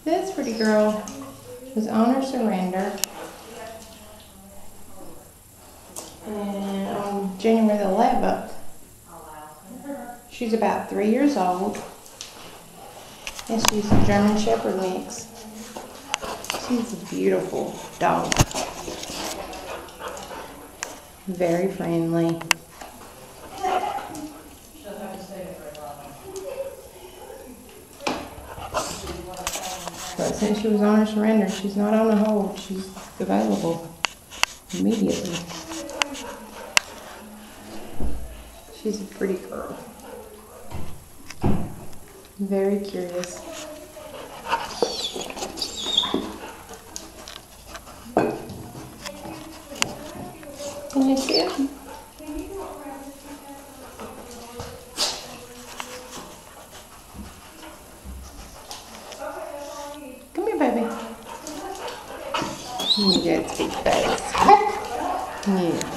This pretty girl was on her surrender. And on January the 11th, she's about 3 years old. And she's a German Shepherd mix. She's a beautiful dog. Very friendly. But since she was on her surrender, she's not on a hold. She's available immediately. She's a pretty girl. Very curious. Can you see it? Come here, baby. You got a big face. Yeah.